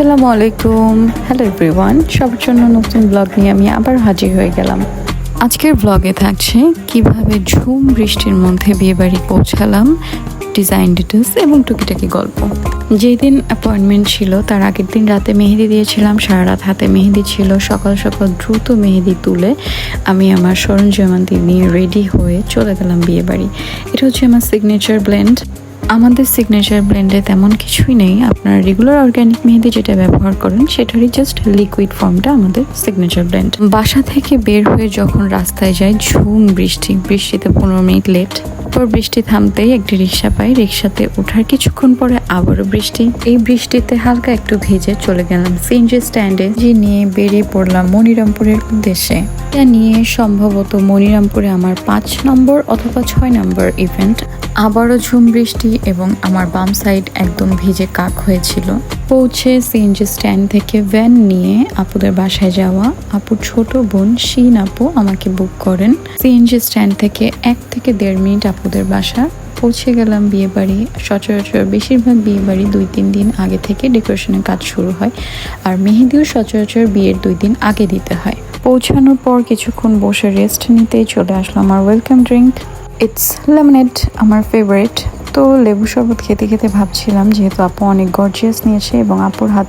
আসসালামু আলাইকুম, hello everyone. সবার জন্য নতুন ব্লগ নিয়ে আমি আবার হাজির হয়ে গেলাম। আজকের ব্লগে থাকছে কিভাবে ঝুম বৃষ্টির মধ্যে বিয়েবাড়ি পৌঁছালাম, ডিজাইন ডিটেলস এবং টুকিটাকি গল্প। যেদিন অ্যাপয়েন্টমেন্ট ছিল তার আগের দিন রাতে মেহেদি দিয়েছিলাম, সারা রাত হাতে মেহেদি ছিল। সকাল সকাল দ্রুত মেহেদি তুলে আমি আমার সরঞ্জামাদি নিয়ে রেডি হয়ে চলে গেলাম বিয়েবাড়ি। এটা হচ্ছে আমার সিগনেচার ব্লেন্ড। আমাদের সিগনেচার ব্লেন্ডে তেমন কিছুই নেই, আপনার রেগুলার অর্গ্যানিক মেহেদি যেটা ব্যবহার করেন সেটারই জাস্ট লিকুইড ফর্মটা আমাদের সিগনেচার ব্লেন্ড। বাসা থেকে বের হয়ে যখন রাস্তায় যাই, ঝুম বৃষ্টিতে 15 মিনিট লেট। পর বৃষ্টি থামতেই একটি রিক্সা পাই, রিক্সাতে ওঠার কিছুক্ষণ পরে আবারও বৃষ্টি। এই বৃষ্টিতে হালকা একটু ভিজে চলে গেলাম সিএনজি স্ট্যান্ডে, যে নিয়ে বেরিয়ে পড়লাম মনিরামপুরের উদ্দেশ্যে। এটা নিয়ে সম্ভবত মনিরামপুরে আমার 5 নম্বর অথবা 6 নম্বর ইভেন্ট। আবারও ঝুম বৃষ্টি এবং আমার বাম সাইড একদম ভিজে কাক হয়েছিল। পৌঁছে সিএনজি স্ট্যান্ড থেকে ভ্যান নিয়ে আপুদের বাসায় যাওয়া। আপুর ছোট বোন শিন আপু আমাকে বুক করেন। সিএনজি স্ট্যান্ড থেকে 1 থেকে 1.5 মিনিট আপুদের বাসা। পৌঁছে গেলাম বিয়েবাড়ি। সচরাচর বেশিরভাগ বিয়েবাড়ি 2-3 দিন আগে থেকে ডেকোরেশনের কাজ শুরু হয়, আর মেহেদিও সচরাচর বিয়ের 2 দিন আগে দিতে হয়। পৌঁছানোর পর কিছুক্ষণ বসে রেস্ট নিতেই চলে আসলো আমার ওয়েলকাম ড্রিঙ্ক। ইটস লেমনেড, আমার ফেভারিট। তো লেবু শরবত খেতে খেতে ভাবছিলাম, যেহেতু আপু অনেক গর্জিয়াস নিয়েছে এবং আপুর হাত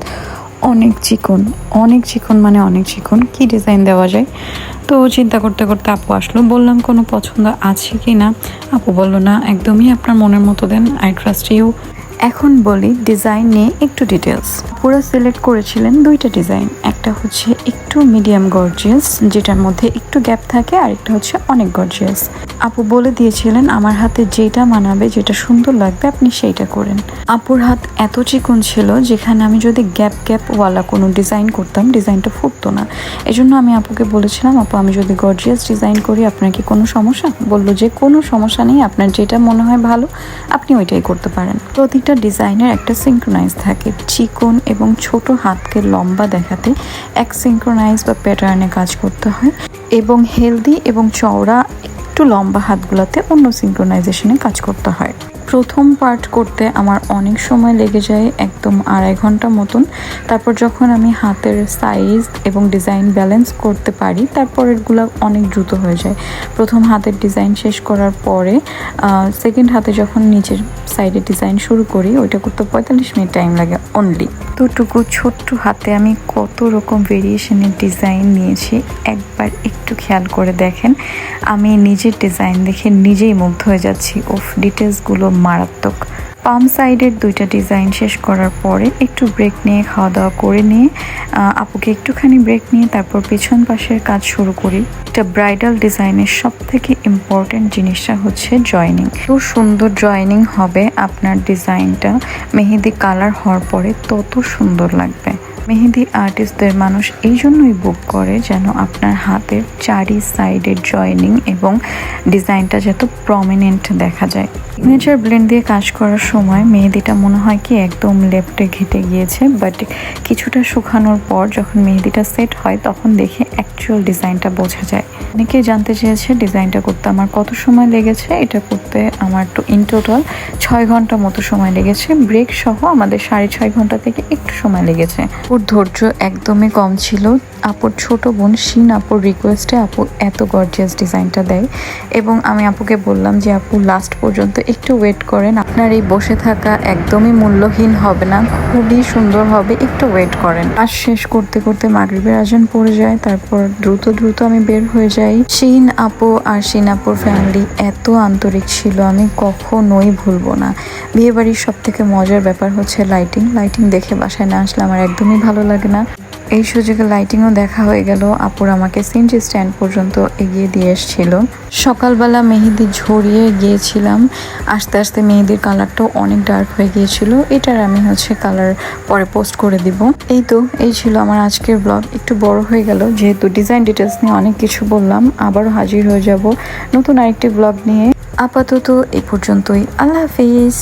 অনেক চিকন, মানে অনেক চিকন, কি ডিজাইন দেওয়া যায়। তো চিন্তা করতে করতে আপু আসলো, বললাম কোনো পছন্দ আছে কি না। আপু বললো না, একদমই আপনার মনের মতো দেন, আই ট্রাস্ট ইউ। এখন বলি ডিজাইন নিয়ে একটু ডিটেলস। পুরো সিলেক্ট করেছিলেন 2টা ডিজাইন, একটা হচ্ছে একটু মিডিয়াম গর্জিয়াস যেটার মধ্যে একটু গ্যাপ থাকে, আর একটা হচ্ছে অনেক গর্জিয়াস। আপু বলে দিয়েছিলেন আমার হাতে যেটা মানাবে, যেটা সুন্দর লাগবে আপনি সেইটা করেন। আপুর হাত এত চিকন ছিল, যেখানে আমি যদি গ্যাপ ওয়ালা কোনো ডিজাইন করতাম ডিজাইনটা ফুটতো না। এজন্য আমি আপুকে বলেছিলাম, আপু আমি যদি গর্জিয়াস ডিজাইন করি আপনার কি কোনো সমস্যা? বললো যে কোনো সমস্যা নেই, আপনার যেটা মনে হয় ভালো আপনি ওইটাই করতে পারেন। প্রতিটা ডিজাইনের একটা সিঙ্ক্রোনাইজ থাকে, চিকন এবং ছোট হাতকে লম্বা দেখাতে এক সিঙ্ক্রোনাইজ বা প্যাটার্নে কাজ করতে হয়, এবং হেলদি এবং চওড়া একটু লম্বা হাতগুলোতে অন্য সিঙ্ক্রোনাইজেশনে কাজ করতে হয়। প্রথম পার্ট করতে আমার অনেক সময় লেগে যায়, একদম 2.5 ঘন্টা মতন। তারপর যখন আমি হাতের সাইজ এবং ডিজাইন ব্যালেন্স করতে পারি, তারপরেরগুলো অনেক দ্রুত হয়ে যায়। প্রথম হাতের ডিজাইন শেষ করার পরে সেকেন্ড হাতে যখন নিচের সাইডে ডিজাইন শুরু করি, ওইটা করতে 45 মিনিট টাইম লাগে অনলি। দুটুকু ছোট্ট হাতে আমি কত রকম ভেরিয়েশনের ডিজাইন নিয়েছি, একবার একটু খেয়াল করে দেখেন। আমি নিজের ডিজাইন দেখে নিজেই মুগ্ধ হয়ে যাচ্ছি। ডিটেলসগুলো মারাত্মক। পাম সাইডের 2টা ডিজাইন শেষ করার পরে একটু ব্রেক নিয়ে খাওয়া দাওয়া করে নিয়ে আপুকে একটুখানি ব্রেক নিয়ে তারপর পেছন পাশের কাজ শুরু করি। এটা ব্রাইডাল ডিজাইনের সব থেকে ইম্পর্টেন্ট জিনিসটা হচ্ছে জয়েনিং। তো সুন্দর জয়েনিং হবে আপনার ডিজাইনটা মেহেদি কালার হওয়ার পরে তত সুন্দর লাগবে। মেহেদি আর্টিস্টদের মানুষ এই জন্যই বুক করে যেন আপনার হাতের চারি সাইডের জয়েনিং এবং ডিজাইনটা যত প্রমিনেন্ট দেখা যায়। সিগনেচার ব্লেন্ড দিয়ে কাজ করার সময় মেহেদিটা মনে হয় কি একদম লেফটে ঘেটে গিয়েছে, বাট কিছুটা শুকানোর পর যখন মেহেদিটা সেট হয় তখন দেখে অ্যাকচুয়াল ডিজাইনটা বোঝা যায়। অনেকে জানতে চেয়েছে ডিজাইনটা করতে আমার কত সময় লেগেছে। এটা করতে আমার ইন টোটাল 6 ঘন্টা মতো সময় লেগেছে, ব্রেক সহ আমাদের 6.5 ঘন্টা থেকে একটু সময় লেগেছে। আপুর ধৈর্য একদমই কম ছিল। আপুর ছোট বোন শিন আপুর রিকোয়েস্টে আপু এত গর্জিয়াস ডিজাইনটা দেয়, এবং আমি আপুকে বললাম যে আপু লাস্ট পর্যন্ত একটু ওয়েট করেন, আপনার এই বসে থাকা একদমই মূল্যহীন হবে না, খুবই সুন্দর হবে, একটু ওয়েট করেন। আর শেষ করতে করতে মাগরিবের আজান পড়ে যায়। তারপর দ্রুত আমি বের হয়ে যাই। শিন আপু আর শিন আপুর ফ্যামিলি এত আন্তরিক ছিল, আমি কখনোই ভুলবো না। বিয়েবাড়ির সব থেকে মজার ব্যাপার হচ্ছে লাইটিং দেখে বাসায় না আসলে আমার একদমই ভালো লাগে না। এই সুযোগে লাইটিংও দেখা হয়ে গেল। আপুর আমাকে সিএনজি স্ট্যান্ড পর্যন্ত এগিয়ে দিয়ে এসেছিল। সকালবেলা মেহেদি ঝরিয়ে গিয়েছিলাম, আস্তে আস্তে মেহেদির কালারটাও অনেক ডার্ক হয়ে গিয়েছিল। এটার আমি কালার পরে পোস্ট করে দিব। এই ছিল আমার আজকের ব্লগ। একটু বড় হয়ে গেল যেহেতু ডিজাইন ডিটেলস নিয়ে অনেক কিছু বললাম। আবারও হাজির হয়ে যাব নতুন আরেকটি ব্লগ নিয়ে। আপাতত এই পর্যন্তই। আল্লাহ হাফিজ।